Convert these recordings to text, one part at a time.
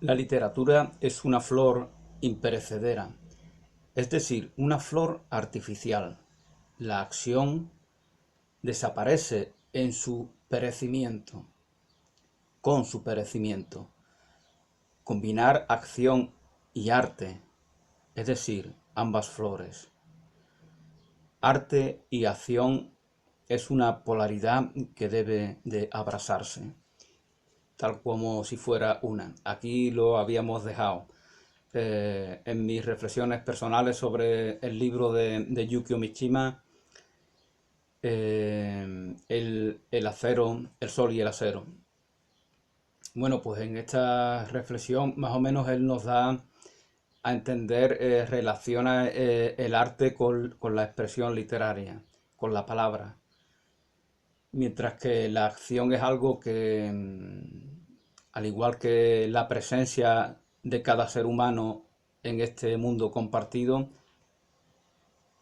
La literatura es una flor imperecedera, es decir, una flor artificial. La acción desaparece en su perecimiento, con su perecimiento. Combinar acción y arte, es decir, ambas flores. Arte y acción es una polaridad que debe de abrazarse, tal como si fuera una. Aquí lo habíamos dejado. En mis reflexiones personales sobre el libro de Yukio Mishima, el acero, el sol y el acero. Bueno, pues en esta reflexión más o menos él nos da a entender, relaciona el arte con la expresión literaria, con la palabra, mientras que la acción es algo que, al igual que la presencia de cada ser humano en este mundo compartido,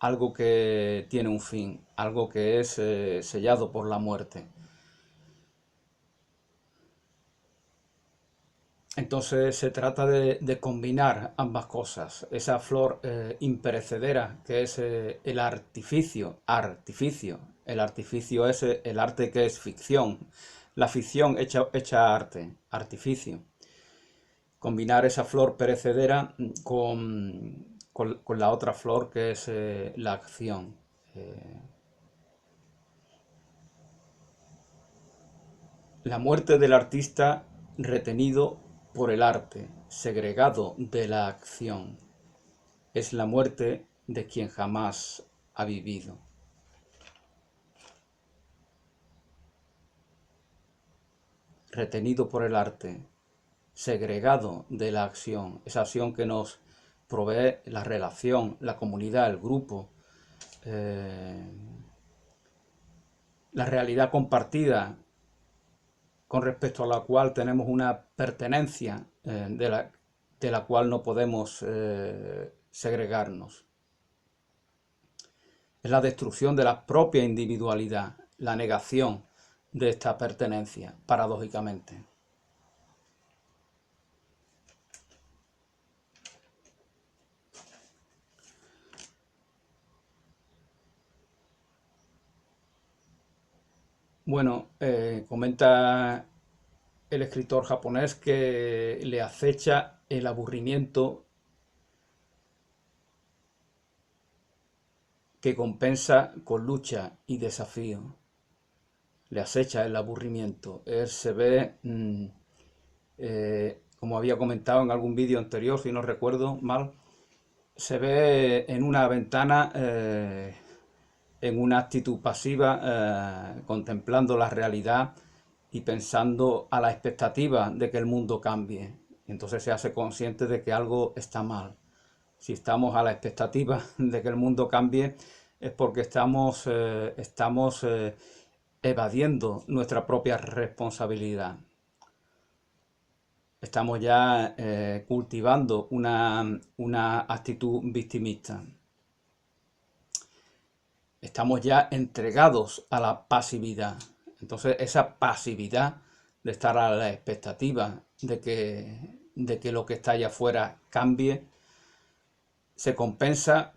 algo que tiene un fin, algo que es sellado por la muerte. Entonces se trata de combinar ambas cosas, esa flor imperecedera que es el artificio. El artificio es el arte que es ficción, la ficción hecha arte, artificio. Combinar esa flor perecedera con la otra flor que es la acción. Eh, La muerte del artista retenido por el arte, segregado de la acción, es la muerte de quien jamás ha vivido. Retenido por el arte, segregado de la acción, esa acción que nos provee la relación, la comunidad, el grupo, eh, la realidad compartida con respecto a la cual tenemos una pertenencia, de la cual no podemos segregarnos. Es la destrucción de la propia individualidad, la negación de esta pertenencia, paradójicamente. Bueno, comenta el escritor japonés que le acecha el aburrimiento que compensa con lucha y desafío. Le acecha el aburrimiento. Él se ve, como había comentado en algún vídeo anterior, si no recuerdo mal, se ve en una ventana, en una actitud pasiva, contemplando la realidad y pensando a la expectativa de que el mundo cambie. Entonces se hace consciente de que algo está mal. Si estamos a la expectativa de que el mundo cambie, es porque estamos evadiendo nuestra propia responsabilidad. Estamos ya cultivando una actitud victimista. Estamos ya entregados a la pasividad. Entonces esa pasividad de estar a la expectativa de que lo que está allá afuera cambie, se compensa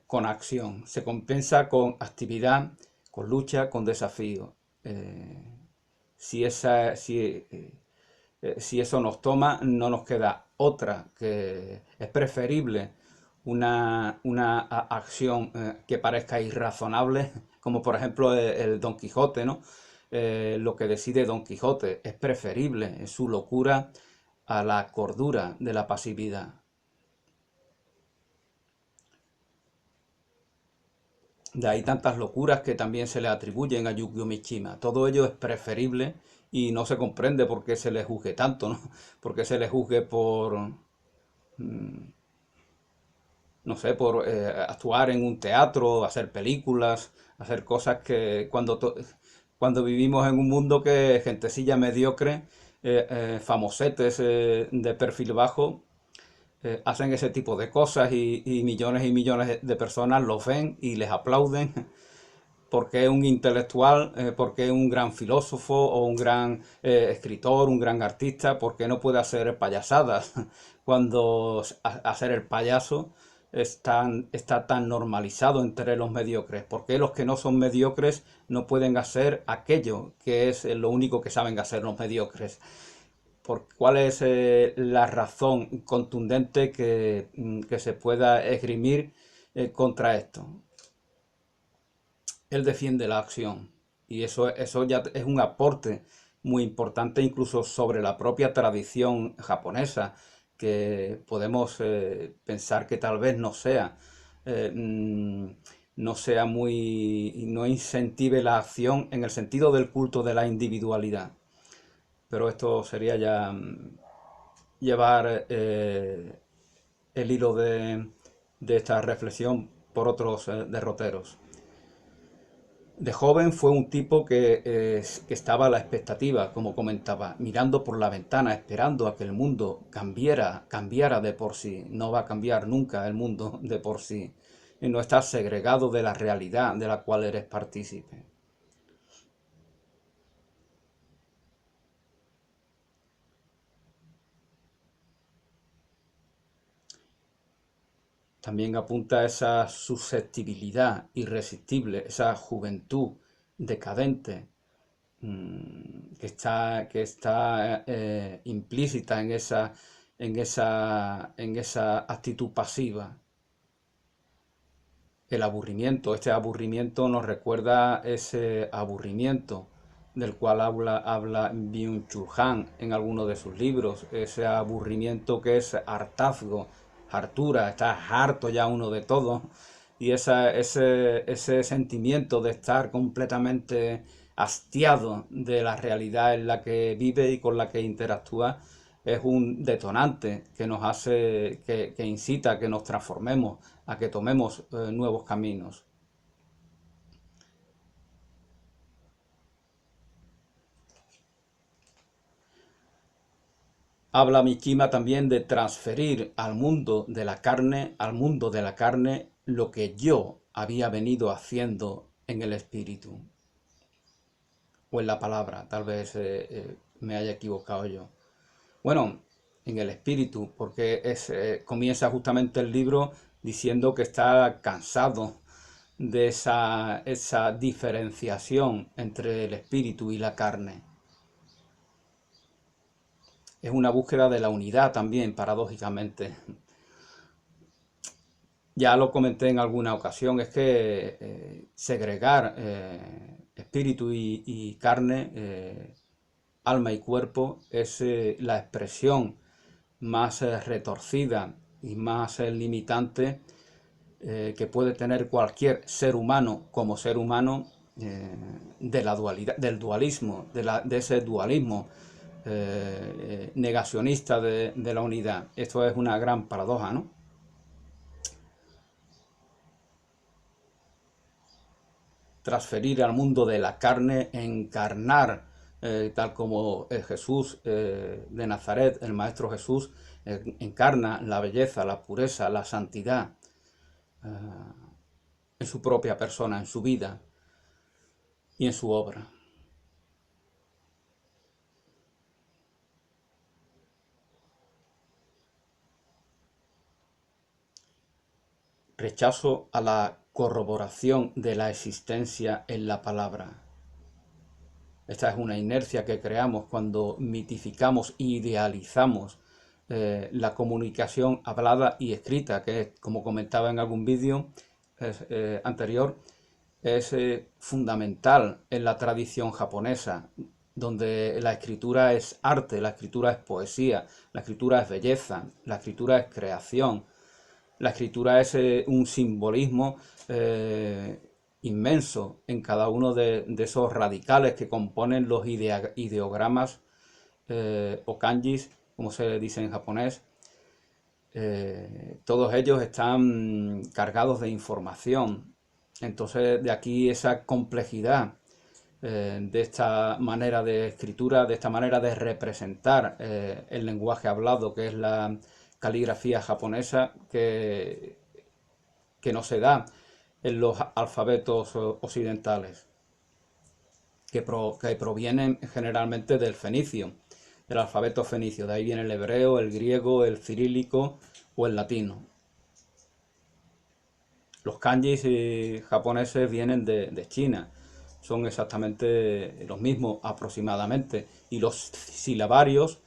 con acción, se compensa con actividad, con lucha, con desafío. Si, esa, si, si eso nos toma, no nos queda otra, que es preferible una acción que parezca irrazonable, como por ejemplo el Don Quijote, ¿no? Lo que decide Don Quijote es preferible, es su locura a la cordura de la pasividad. De ahí tantas locuras que también se le atribuyen a Yukio Mishima. Todo ello es preferible y no se comprende por qué se le juzgue tanto, ¿no? Por qué se le juzgue por, no sé, por actuar en un teatro, hacer películas, hacer cosas que cuando vivimos en un mundo que gentecilla mediocre, famosetes de perfil bajo, hacen ese tipo de cosas y millones de personas los ven y les aplauden. porque es un intelectual, porque es un gran filósofo o un gran escritor, un gran artista, porque no puede hacer payasadas cuando hacer el payaso está tan normalizado entre los mediocres. Porque los que no son mediocres no pueden hacer aquello que es lo único que saben hacer los mediocres? ¿Cuál es la razón contundente que se pueda esgrimir contra esto? Él defiende la acción y eso ya es un aporte muy importante incluso sobre la propia tradición japonesa, que podemos pensar que tal vez eh, mm, no sea no incentive la acción en el sentido del culto de la individualidad. Pero esto sería ya llevar el hilo de esta reflexión por otros derroteros. De joven fue un tipo que estaba a la expectativa, como comentaba, mirando por la ventana, esperando a que el mundo cambiara de por sí. No va a cambiar nunca el mundo de por sí. Y no estás segregado de la realidad de la cual eres partícipe. También apunta a esa susceptibilidad irresistible, esa juventud decadente, que está implícita en esa actitud pasiva. El aburrimiento, este aburrimiento nos recuerda ese aburrimiento del cual habla Byung-Chul Han en alguno de sus libros, ese aburrimiento que es hartazgo, hartura, está harto ya uno de todo, y ese sentimiento de estar completamente hastiado de la realidad en la que vive y con la que interactúa es un detonante que nos hace, que incita a que nos transformemos, a que tomemos nuevos caminos. Habla Mishima también de transferir al mundo de la carne, lo que yo había venido haciendo en el espíritu, o en la palabra, tal vez me haya equivocado yo. Bueno, en el espíritu, porque comienza justamente el libro diciendo que está cansado de esa diferenciación entre el espíritu y la carne. Es una búsqueda de la unidad también, paradójicamente. Ya lo comenté en alguna ocasión, es que segregar espíritu y carne, alma y cuerpo, es la expresión más retorcida y más limitante que puede tener cualquier ser humano como ser humano, de la dualidad, del dualismo, de ese dualismo negacionista de la unidad. Esto es una gran paradoja, ¿no? Transferir al mundo de la carne, encarnar, tal como Jesús de Nazaret, el Maestro Jesús, encarna la belleza, la pureza, la santidad en su propia persona, en su vida y en su obra. Rechazo a la corroboración de la existencia en la palabra. Esta es una inercia que creamos cuando mitificamos e idealizamos la comunicación hablada y escrita, que, como comentaba en algún vídeo anterior, es fundamental en la tradición japonesa, donde la escritura es arte, la escritura es poesía, la escritura es belleza, la escritura es creación, la escritura es un simbolismo inmenso en cada uno de esos radicales que componen los ideogramas o kanjis, como se dice en japonés. Todos ellos están cargados de información. Entonces, de aquí esa complejidad de esta manera de escritura, de esta manera de representar el lenguaje hablado, que es la caligrafía japonesa, que no se da en los alfabetos occidentales, que provienen generalmente del fenicio, del alfabeto fenicio. De ahí viene el hebreo, el griego, el cirílico o el latino. Los kanjis japoneses vienen de China, son exactamente los mismos aproximadamente. Y los silabarios,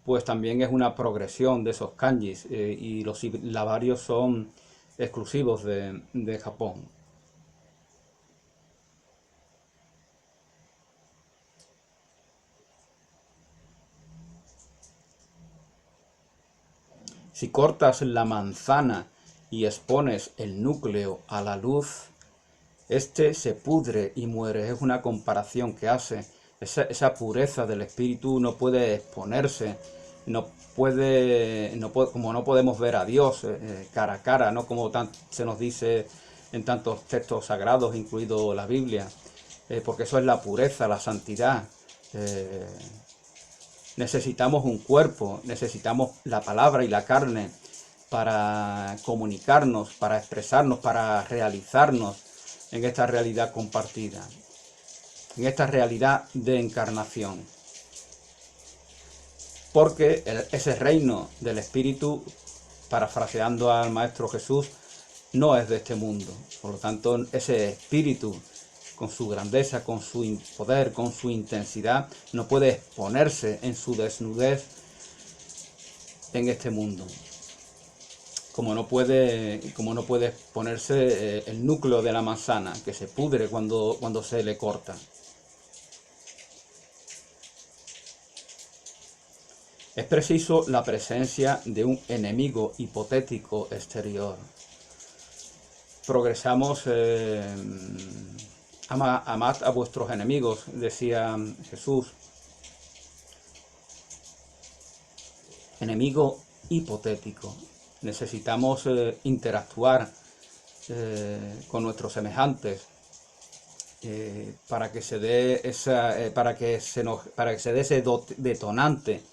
pues también es una progresión de esos kanjis, y los silabarios son exclusivos de Japón. Si cortas la manzana y expones el núcleo a la luz, este se pudre y muere. Es una comparación que hace. Esa pureza del espíritu no puede exponerse, como no podemos ver a Dios cara a cara, no como se nos dice en tantos textos sagrados, incluido la Biblia, porque eso es la pureza, la santidad. Eh, Necesitamos un cuerpo, necesitamos la palabra y la carne para comunicarnos, para expresarnos, para realizarnos en esta realidad compartida, en esta realidad de encarnación. Porque ese reino del Espíritu, parafraseando al Maestro Jesús, no es de este mundo. Por lo tanto, ese Espíritu, con su grandeza, con su poder, con su intensidad, no puede exponerse en su desnudez en este mundo. Como no puede exponerse el núcleo de la manzana, que se pudre cuando se le corta. Es preciso la presencia de un enemigo hipotético exterior. Progresamos, amad a vuestros enemigos, decía Jesús. Enemigo hipotético. Necesitamos interactuar con nuestros semejantes, para que se dé para que se dé ese detonante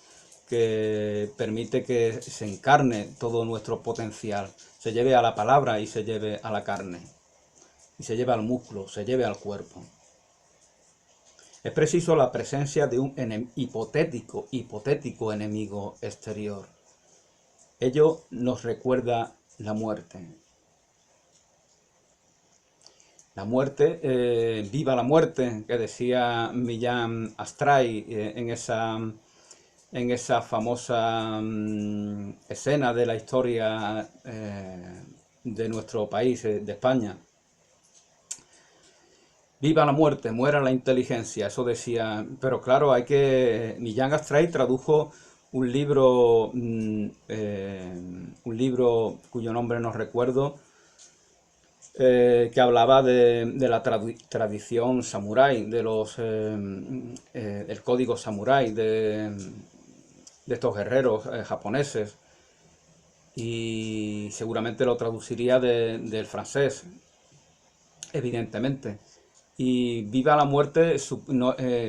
que permite que se encarne todo nuestro potencial, se lleve a la palabra y se lleve a la carne, y se lleve al músculo, se lleve al cuerpo. Es preciso la presencia de un hipotético enemigo exterior. Ello nos recuerda la muerte. La muerte, viva la muerte, que decía Millán Astray en esa famosa escena de la historia de nuestro país, de España. Viva la muerte, muera la inteligencia, eso decía. Pero claro, Millán Astray tradujo un libro cuyo nombre no recuerdo, que hablaba de la tradición samurái, del código samurái, de estos guerreros japoneses, y seguramente lo traduciría del francés, evidentemente. Y viva la muerte,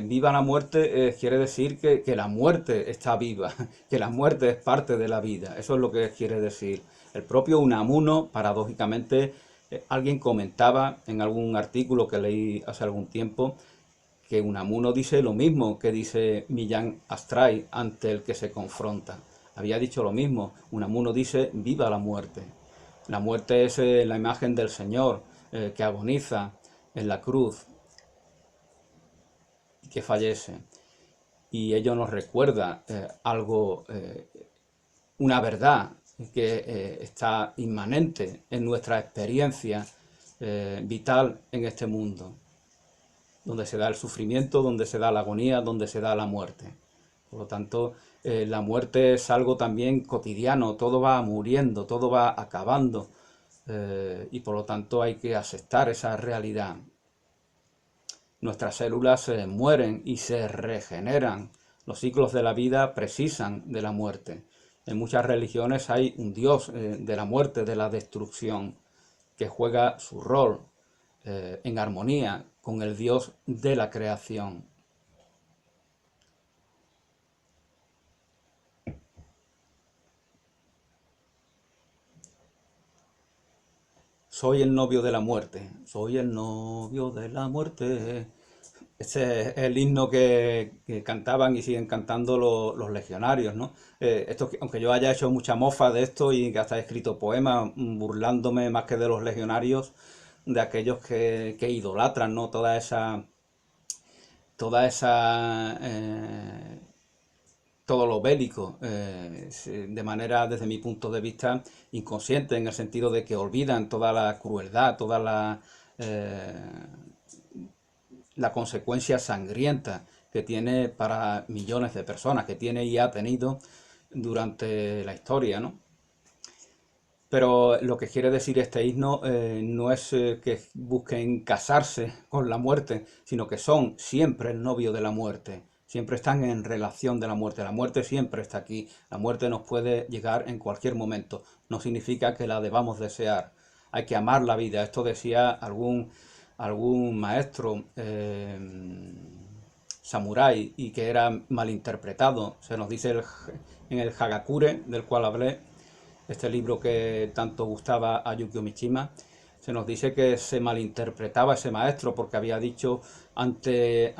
viva la muerte quiere decir que la muerte está viva, que la muerte es parte de la vida, eso es lo que quiere decir. El propio Unamuno, paradójicamente, alguien comentaba en algún artículo que leí hace algún tiempo, que Unamuno dice lo mismo que dice Millán Astray ante el que se confronta. Había dicho lo mismo. Unamuno dice viva la muerte. La muerte es la imagen del Señor que agoniza en la cruz y que fallece. Y ello nos recuerda una verdad que está inmanente en nuestra experiencia vital en este mundo, donde se da el sufrimiento, donde se da la agonía, donde se da la muerte. Por lo tanto, la muerte es algo también cotidiano, todo va muriendo, todo va acabando, y por lo tanto hay que aceptar esa realidad. Nuestras células se mueren y se regeneran. Los ciclos de la vida precisan de la muerte. En muchas religiones hay un dios de la muerte, de la destrucción, que juega su rol en armonía con el dios de la creación. Soy el novio de la muerte, soy el novio de la muerte. Ese es el himno que cantaban y siguen cantando los legionarios, ¿no? Aunque yo haya hecho mucha mofa de esto y que hasta he escrito poemas burlándome más que de los legionarios, de aquellos que idolatran, ¿no? Toda esa todo lo bélico, de manera, desde mi punto de vista, inconsciente, en el sentido de que olvidan toda la crueldad, toda la consecuencia sangrienta que tiene para millones de personas, que tiene y ha tenido durante la historia, ¿no? Pero lo que quiere decir este himno no es que busquen casarse con la muerte, sino que son siempre el novio de la muerte. Siempre están en relación de la muerte. La muerte siempre está aquí. La muerte nos puede llegar en cualquier momento. No significa que la debamos desear. Hay que amar la vida. Esto decía algún maestro samurái y que era malinterpretado. Se nos dice en el Hagakure, del cual hablé, este libro que tanto gustaba a Yukio Mishima, se nos dice que se malinterpretaba ese maestro porque había dicho entre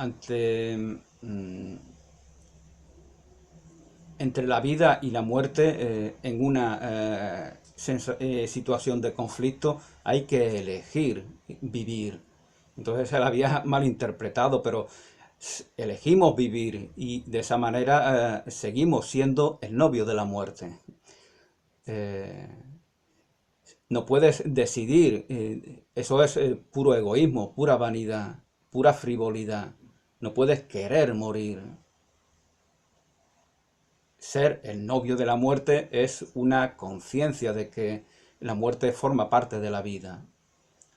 la vida y la muerte, en una situación de conflicto hay que elegir vivir. Entonces se la había malinterpretado, pero elegimos vivir y de esa manera seguimos siendo el novio de la muerte. Eh, no puedes decidir, eso es puro egoísmo, pura vanidad, pura frivolidad. No puedes querer morir. Ser el novio de la muerte es una conciencia de que la muerte forma parte de la vida,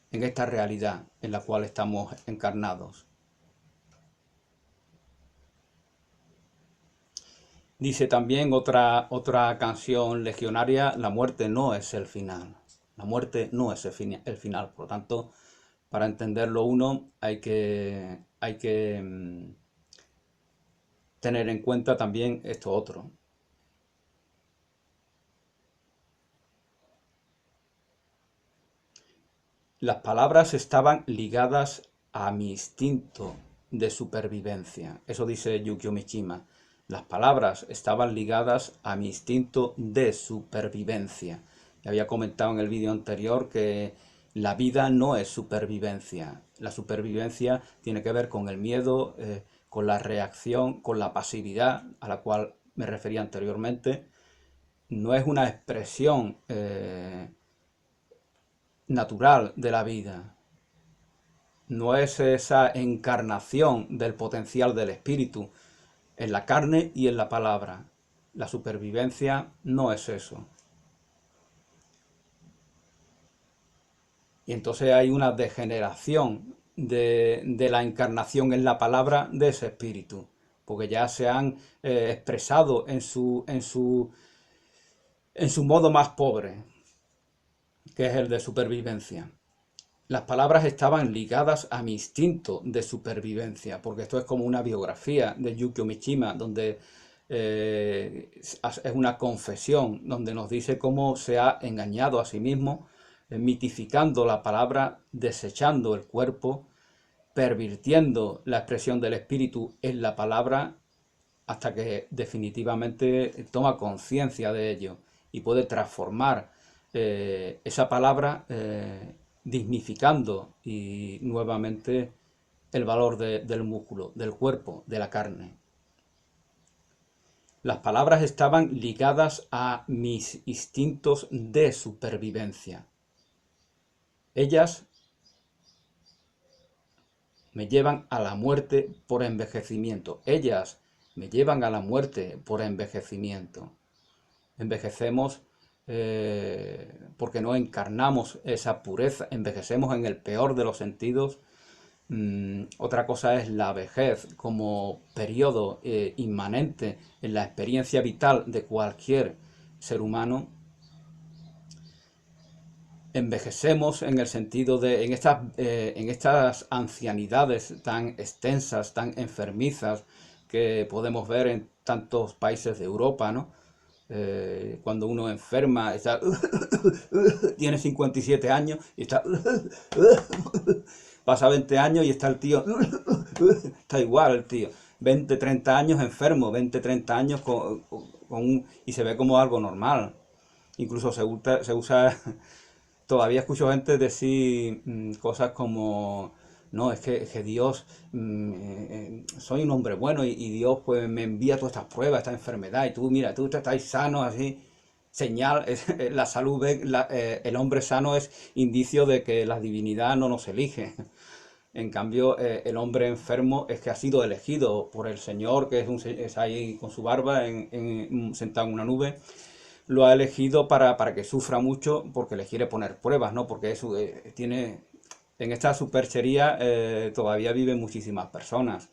en esta realidad en la cual estamos encarnados. Dice también otra canción legionaria: la muerte no es el final. La muerte no es el final. Por lo tanto, para entenderlo uno hay que tener en cuenta también esto otro. Las palabras estaban ligadas a mi instinto de supervivencia. Eso dice Yukio Mishima. Las palabras estaban ligadas a mi instinto de supervivencia. Ya había comentado en el vídeo anterior que la vida no es supervivencia. La supervivencia tiene que ver con el miedo, con la reacción, con la pasividad a la cual me refería anteriormente. No es una expresión natural de la vida. No es esa encarnación del potencial del espíritu en la carne y en la palabra. La supervivencia no es eso. Y entonces hay una degeneración de la encarnación en la palabra de ese espíritu, porque ya se han expresado en su modo más pobre, que es el de supervivencia. Las palabras estaban ligadas a mi instinto de supervivencia, porque esto es como una biografía de Yukio Mishima, donde es una confesión, donde nos dice cómo se ha engañado a sí mismo, mitificando la palabra, desechando el cuerpo, pervirtiendo la expresión del espíritu en la palabra, hasta que definitivamente toma conciencia de ello y puede transformar esa palabra, dignificando y nuevamente el valor del músculo, del cuerpo, de la carne. Las palabras estaban ligadas a mis instintos de supervivencia. Ellas me llevan a la muerte por envejecimiento. Ellas me llevan a la muerte por envejecimiento. Envejecemos porque no encarnamos esa pureza, envejecemos en el peor de los sentidos. Otra cosa es la vejez como periodo inmanente en la experiencia vital de cualquier ser humano. Envejecemos en el sentido de, en estas ancianidades tan extensas, tan enfermizas, que podemos ver en tantos países de Europa, ¿no? Cuando uno enferma, está, tiene 57 años y está, pasa 20 años y está el tío, está igual el tío, 20, 30 años enfermo, 20, 30 años y se ve como algo normal. Incluso se usa todavía escucho gente decir cosas como, no, es que Dios, soy un hombre bueno y Dios pues me envía todas estas pruebas, esta enfermedad, y tú, mira, tú estás sano así. Señal, la salud, el hombre sano es indicio de que la divinidad no nos elige. En cambio, el hombre enfermo es que ha sido elegido por el Señor, que es ahí con su barba, sentado en una nube. Lo ha elegido para que sufra mucho, porque le quiere poner pruebas, ¿no? Porque eso tiene. En esta superchería todavía viven muchísimas personas.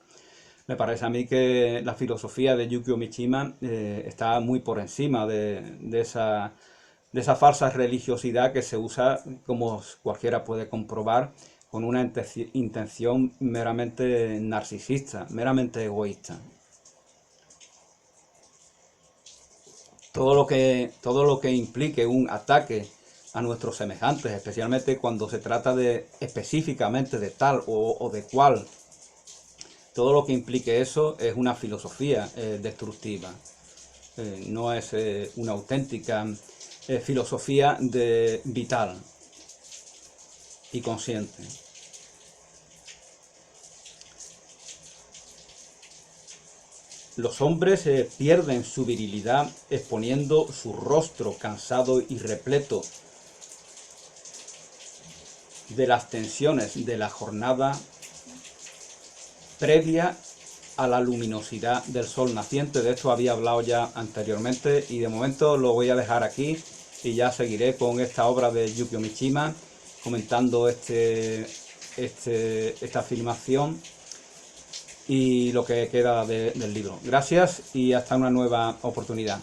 Me parece a mí que la filosofía de Yukio Mishima está muy por encima de esa falsa religiosidad que se usa, como cualquiera puede comprobar, con una intención meramente narcisista, meramente egoísta. Todo lo que implique un ataque a nuestros semejantes, especialmente cuando se trata específicamente de tal o de cual, todo lo que implique eso es una filosofía destructiva. No es una auténtica filosofía vital y consciente. Los hombres pierden su virilidad exponiendo su rostro cansado y repleto de las tensiones de la jornada previa a la luminosidad del sol naciente. De esto había hablado ya anteriormente y de momento lo voy a dejar aquí y ya seguiré con esta obra de Yukio Mishima comentando esta filmación y lo que queda del libro. Gracias y hasta una nueva oportunidad.